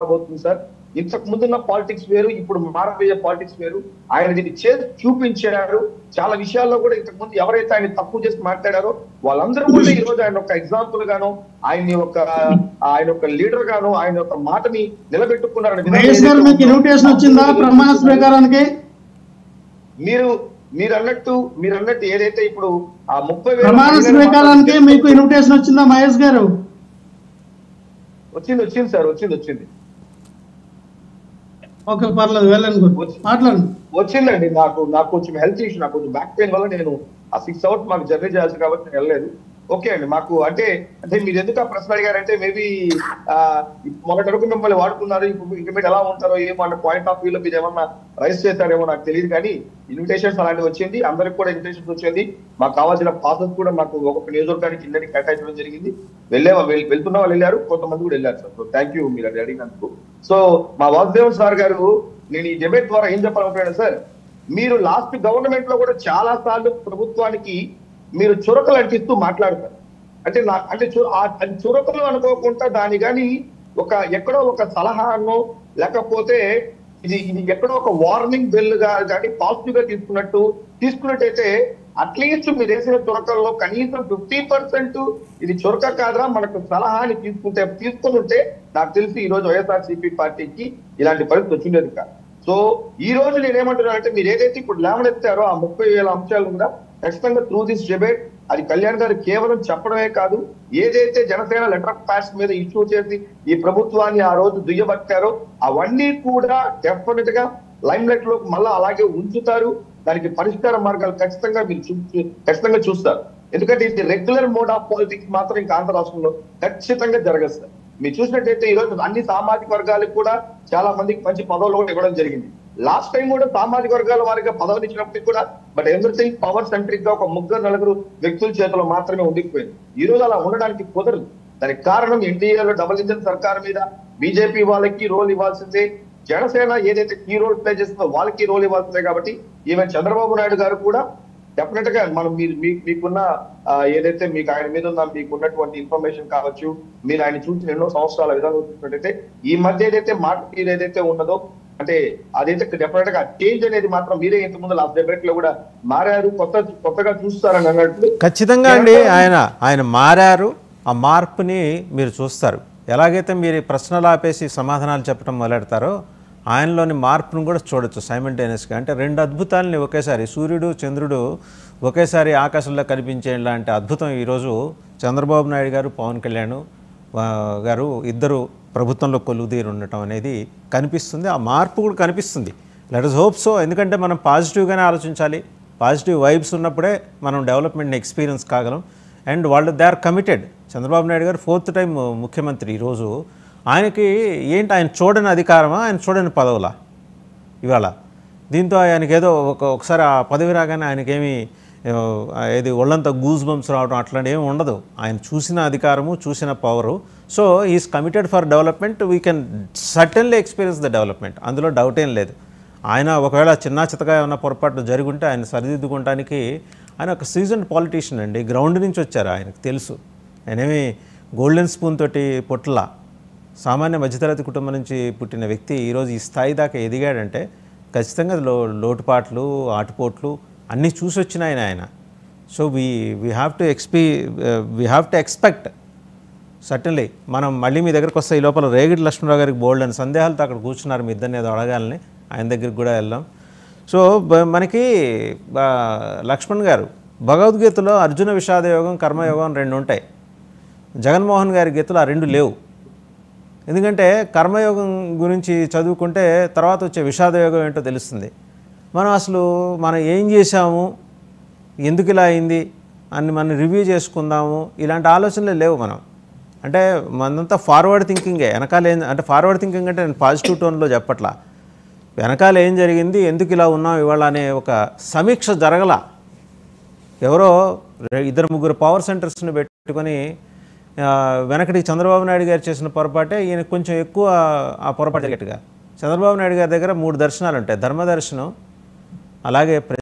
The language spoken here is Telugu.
రాబోతుంది సార్. ఇంతకు ముందున్న పాలిటిక్స్ వేరు, ఇప్పుడు మారబోయే పాలిటిక్స్ వేరు. ఆయన దీన్ని చేసి చూపించారు. చాలా విషయాల్లో కూడా ఇంతకు ముందు ఎవరైతే ఆయన తక్కువ చేసి మాట్లాడారో వాళ్ళందరూ కూడా ఈ రోజు ఆయన ఒక ఎగ్జాంపుల్ గాను, ఆయన ఒక లీడర్ గాను, ఆయన ఒక మాటని నిలబెట్టుకున్నారని ఇన్విటేషన్ వచ్చిందా ప్రమాణ స్వీకారానికి? మీరు అన్నట్టు ఏదైతే ఇప్పుడు ఆ 30,000 ప్రమాణ స్వీకారానికి మీకు ఇన్విటేషన్ వచ్చిందా మహేష్ గారు? వచ్చింది సార్, వచ్చింది. ఓకే, పర్లేదు, వెళ్ళండి, మాట్లాడండి. వచ్చిందండి. నాకు కొంచెం హెల్త్ ఇష్యూ, నాకు కొంచెం బ్యాక్ పెయిన్ వల్ల నేను ఆ 6 అవర్స్ మాకు జర్నీ చేయాల్సి కాబట్టి నేను వెళ్ళలేదు. ఓకే అండి. మాకు అంటే మీరు ఎందుకు ఆ ప్రశ్న అడిగారంటే మేబీ మొన్నటి వరకు మిమ్మల్ని వాడుకున్నారు, ఇప్పుడు ఇంక మీరు ఎలా ఉంటారో ఏమో అన్న పాయింట్ ఆఫ్ వ్యూలో మీరు ఏమన్నా రైస్ చేస్తారేమో నాకు తెలియదు. కానీ ఇన్విటేషన్స్ అలాంటివి వచ్చింది, అందరికి కూడా ఇన్విటేషన్స్ వచ్చింది. మాకు కావాల్సిన ప్రాసెస్ కూడా మాకు ఒక్కొక్క నియోజకవర్గానికి కిందకి కేటాయించడం జరిగింది. వెళ్తున్న వాళ్ళు వెళ్ళారు, కొంతమంది కూడా వెళ్ళారు సార్. సో థ్యాంక్ యూ మీరు అది అడిగినందుకు. సో మా వాసుదేవన్ సార్ గారు, నేను ఈ డిబేట్ ద్వారా ఏం చెప్పాలనుకున్నాను సార్, మీరు లాస్ట్ గవర్నమెంట్ లో కూడా చాలా సార్లు ప్రభుత్వానికి మీరు చురకలు అంటిస్తూ మాట్లాడతారు. అంటే చురకలు అనుకోకుండా దాని కానీ ఎక్కడో ఒక సలహానో లేకపోతే ఇది ఎక్కడో ఒక వార్నింగ్ బెల్ గా కానీ పాజిటివ్ గా తీసుకున్నట్టయితే అట్లీస్ట్ మీరు వేసిన చురకల్లో కనీసం 50% ఇది చురక కాదురా మనకు సలహాని తీసుకుని ఉంటే నాకు తెలిసి ఈ రోజు వైఎస్ఆర్సీపీ పార్టీకి ఇలాంటి పరిస్థితి వచ్చిండేది కాదు. సో ఈ రోజు నేనేమంటున్నానంటే మీరు ఏదైతే ఇప్పుడు లేవనెత్తారో ఆ 30,000 అంశాలు కూడా ఖచ్చితంగా త్రూ దిస్ డిబేట్ అది కళ్యాణ్ గారు కేవలం చెప్పడమే కాదు, ఏదైతే జనసేన లెటర్ ఆఫ్ పాస్ మీద ఇష్యూ చేసి ఈ ప్రభుత్వాన్ని ఆ రోజు దుయ్యబట్టారో అవన్నీ కూడా డెఫినెట్ గా లైమ్ లైట్ లో మళ్ళా అలాగే ఉంచుతారు. దానికి పరిష్కార మార్గాలు ఖచ్చితంగా మీరు చూస్తారు. ఎందుకంటే ఇది రెగ్యులర్ మోడ్ ఆఫ్ పాలిటిక్స్ మాత్రం ఇంకా ఆంధ్ర రాష్ట్రంలో ఖచ్చితంగా జరగదు సార్. మీరు చూసినట్టయితే ఈ రోజు అన్ని సామాజిక వర్గాలకు కూడా చాలా మందికి మంచి పదవులు కూడా ఇవ్వడం జరిగింది. లాస్ట్ టైం కూడా సామాజిక వర్గాల వారిగా పదవులు ఇచ్చినప్పటికీ కూడా బట్ ఎవ్రీథింగ్ పవర్ సెంట్రిక్ గా ఒక 3-4 వ్యక్తుల చేతిలో మాత్రమే ఉండిపోయింది. ఈ రోజు అలా ఉండడానికి కుదరదు. దానికి కారణం ఎన్డీఏలో డబుల్ ఇంజన్ సర్కార్ మీద బీజేపీ వాళ్ళకి రోల్ ఇవ్వాల్సిందే, జనసేన ఏదైతే కీ రోల్ ప్లే చేస్తుందో వాళ్ళకి రోల్ ఇవ్వాల్సిందే. కాబట్టి ఈవెన్ చంద్రబాబు నాయుడు గారు కూడా డెఫినెట్ గా మనం మీకున్న ఏదైతే మీకు ఆయన మీద ఉన్న మీకున్నటువంటి ఇన్ఫర్మేషన్ కావచ్చు, మీరు ఆయన చూసిన ఎన్నో సంవత్సరాల విధానం చూసినట్టయితే ఈ మధ్య ఏదైతే మాట తీరు ఏదైతే ఉన్నదో అంటే అదైతే డెఫినెట్ గా చేంజ్ అనేది మాత్రం మీరే ఇంత ముందు లాస్ట్ డిబేట్ లో కూడా మారారు, కొత్తగా చూస్తారని అన్నట్లు. ఖచ్చితంగా అండి, ఆయన మారారు. ఆ మార్పుని మీరు చూస్తారు. ఎలాగైతే మీరు ప్రశ్నలు ఆపేసి సమాధానాలు చెప్పడం మొదలెడతారో ఆయనలోని మార్పును కూడా చూడొచ్చు సైమల్టేనియస్గా. అంటే 2 అద్భుతాలని ఒకేసారి, సూర్యుడు చంద్రుడు ఒకేసారి ఆకాశంలో కనిపించే లాంటి అద్భుతం ఈరోజు చంద్రబాబు నాయుడు గారు, పవన్ కళ్యాణ్ గారు ఇద్దరు ప్రభుత్వంలో కొలువుదీరు ఉండటం అనేది కనిపిస్తుంది. ఆ మార్పు కూడా కనిపిస్తుంది. Let us hope so. ఎందుకంటే మనం పాజిటివ్గానే ఆలోచించాలి. పాజిటివ్ వైబ్స్ ఉన్నప్పుడే మనం డెవలప్మెంట్ని ఎక్స్పీరియన్స్ కాగలం. అండ్ వాళ్ళు they are committed. Chandrababu Naidu గారు 4th టైం ముఖ్యమంత్రి. ఈరోజు ఆయనకి ఏంటి, ఆయన చూడని అధికారమా, ఆయన చూడని పదవులా ఇవాళ? దీంతో ఆయనకి ఏదో ఒకసారి ఆ పదవి రాగానే ఆయనకేమి ఏది ఒళ్ళంతా గూస్ బంప్స్ రావడం అట్లాంటి ఏమి ఉండదు. ఆయన చూసిన అధికారము, చూసిన power. So is committed for development. We can certainly experience the development, అందులో డౌట్ ఏం లేదు. ఆయన ఒకవేళ చిన్న చితగా ఏమన్నా పొరపాటు జరుగుంటే ఆయన సరిదిద్దుకోవడానికి ఆయన ఒక సీజన్డ్ పాలిటీషియన్ అండి. గ్రౌండ్ నుంచి వచ్చారు, ఆయనకు తెలుసు. ఆయనేమి గోల్డెన్ స్పూన్ తోటి పొట్ల సామాన్య మధ్యతరగతి కుటుంబం నుంచి పుట్టిన వ్యక్తి ఈరోజు ఈ స్థాయి దాకా ఎదిగాడంటే ఖచ్చితంగా లోటుపాట్లు, ఆటుపోట్లు అన్నీ చూసి వచ్చిన ఆయన. So we have to expect certainly. మనం మళ్ళీ మీ దగ్గరకు వస్తే ఈ లోపల రేగిడి లక్ష్మణరావు గారికి బోల్డ్ అని సందేహాలతో అక్కడ కూర్చున్నారు. మీ ఇద్దరిని ఏదో అడగాలని, ఆయన దగ్గరికి కూడా వెళ్దాం. సో మనకి లక్ష్మణ్ గారు, భగవద్గీతలో అర్జున విషాద యోగం, కర్మయోగం 2 ఉంటాయి. జగన్మోహన్ గారి గీతలో ఆ 2 లేవు. ఎందుకంటే కర్మయోగం గురించి చదువుకుంటే తర్వాత వచ్చే విషాదయోగం ఏంటో తెలుస్తుంది. మనం ఏం చేశాము, ఎందుకు ఇలా అయింది అని మనం రివ్యూ చేసుకుందాము, ఇలాంటి ఆలోచనలే లేవు. అంటే మనంతా ఫార్వర్డ్ థింకింగే. వెనకాల అంటే ఫార్వర్డ్ థింకింగ్ అంటే నేను పాజిటివ్ టోన్లో చెప్పట్లా. వెనకాల ఏం జరిగింది, ఎందుకు ఇలా ఉన్నాం ఇవాళ అనే ఒక సమీక్ష జరగల. ఎవరో 2-3 పవర్ సెంటర్స్ని పెట్టుకొని వెనకటి చంద్రబాబు నాయుడు గారు చేసిన పొరపాటే ఈయన కొంచెం ఎక్కువ ఆ పొరపాటు జరిగేట్టుగా. చంద్రబాబు నాయుడు గారి దగ్గర 3 దర్శనాలు ఉంటాయి. ధర్మదర్శనం, అలాగే